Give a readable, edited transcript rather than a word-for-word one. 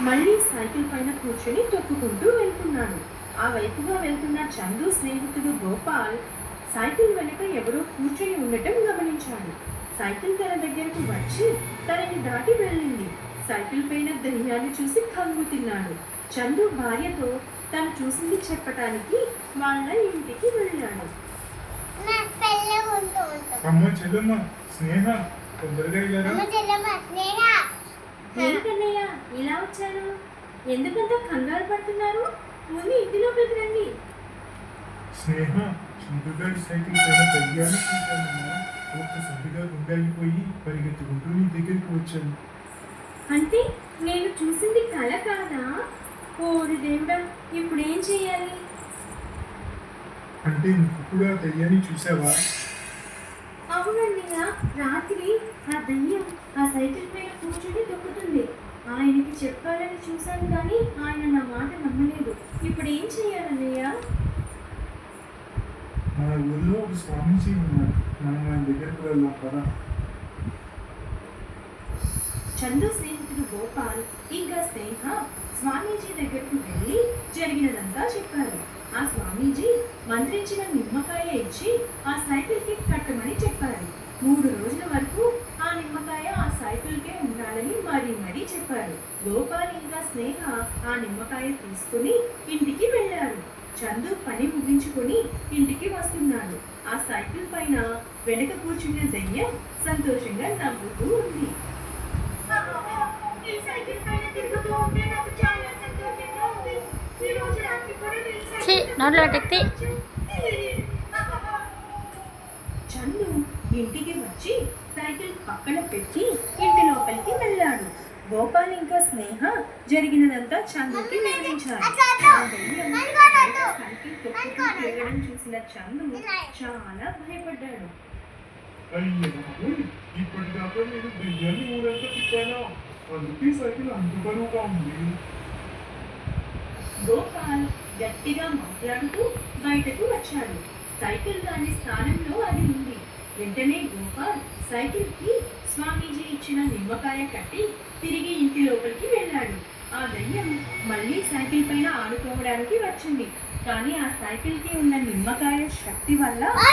మళ్ళీ సైకిల్ పైన కూర్చొని తొక్కుకుంటూ వెళ్తున్నాడు. ఆ వైపుగా వెళ్తున్న చందు స్నేహితుడు గోపాల్ సైకిల్ వెనుక ఎవరో కూర్చొని ఉండటం గమనించాడు. సైకిల్ తన దగ్గరకు వచ్చి తనని దాటి వెళ్ళింది. సైకిల్ పైన దయ్యాన్ని చూసి కంగు తిన్నాడు. చందు భార్యతో తను చూసింది చెప్పటానికి వాళ్ళ ఇంటికి వెళ్ళాడు. ఏంటన్నయ్య ఇలా వచ్చారు? ఎందుకంత కంగారు పడుతున్నారు? ముందు ఇంటిలోకి రండి. స్నేహ, చందుగారి సైకిల్ పైన దయ్యాన్ని చూశానమ్మా. ఒక్కసారిగా గుండెలిపోయి పరిగెత్తుకుంటూ నీ దగ్గరికి వచ్చాను. అంటే నేను చూసింది కళ కాదా? ఓరి దేవుడా, ఇప్పుడు ఏం చేయాలి? అంటే నువ్వు కూడా దయ్యాన్ని చూసావా? అవునన్నయ్య, రాత్రి ఆ దయ్యం ఆ సైకిల్ పైన కూర్చొని దొక్కుతుంది. ఆయనకి చెప్పాలని చూశాను కానీ ఆయన నా మాట నమ్మలేదు. ఇప్పుడు ఏం చేయాలన్నయ్య? మన ఊళ్ళో ఒక స్వామీజీ ఉన్నారు, మనం ఆయన దగ్గరికి వెళ్దాం కదా. చందు స్నేహితుడు గోపాల్ ఇంకా స్నేహ స్వామీజీ దగ్గరకు వెళ్ళి జరిగినదంతా చెప్పారు. ఆ స్వామీజీ మంత్రించిన నిమ్మకాయ ఇచ్చి ఆ సైకిల్కి కట్టమని చెప్పారు. 3 రోజుల వరకు ఆ నిమ్మకాయ ఆ సైకిల్కే ఉండాలని మరీ చెప్పారు. గోపాల్ ఇంకా స్నేహ ఆ నిమ్మకాయ తీసుకుని ఇంటికి వెళ్ళారు. చందు పని ముగించుకొని ఇంటికి వస్తున్నాడు. ఆ సైకిల్ పైన వెనక కూర్చున్న దయ్యం సంతోషంగా నవ్వుతూ ఉంది. చందు ఇంటికి వచ్చి సైకిల్ పక్కన పెట్టి ఇంటి లోపలికి వెళ్ళాడు. గోపాల్ ఇంకా స్నేహ జరిగినదంతా చందుకి వివరించారు. సైకిల్ తొక్కుతూ తిరగడం చూసిన చందు చాలా భయపడ్డాడు. ఇప్పటిదాకా నేను దయ్యాన్ని ఊరంతా తిప్పానా, అందుకే సైకిల్ అంత బరువుగా ఉంది. గోపాల్ గట్టిగా మాట్లాడుతూ బయటకు వచ్చాడు. సైకిల్ దాని స్థానంలో అది ఉంది. వెంటనే గోపాల్ సైకిల్ కి స్వామీజీ ఇచ్చిన నిమ్మకాయ కట్టి తిరిగి ఇంటి లోపలికి వెళ్ళాడు. ఆ దయ్యం మళ్ళీ సైకిల్ పైన ఆడుకోవడానికి వచ్చింది. కానీ ఆ సైకిల్ కి ఉన్న నిమ్మకాయ శక్తి వల్ల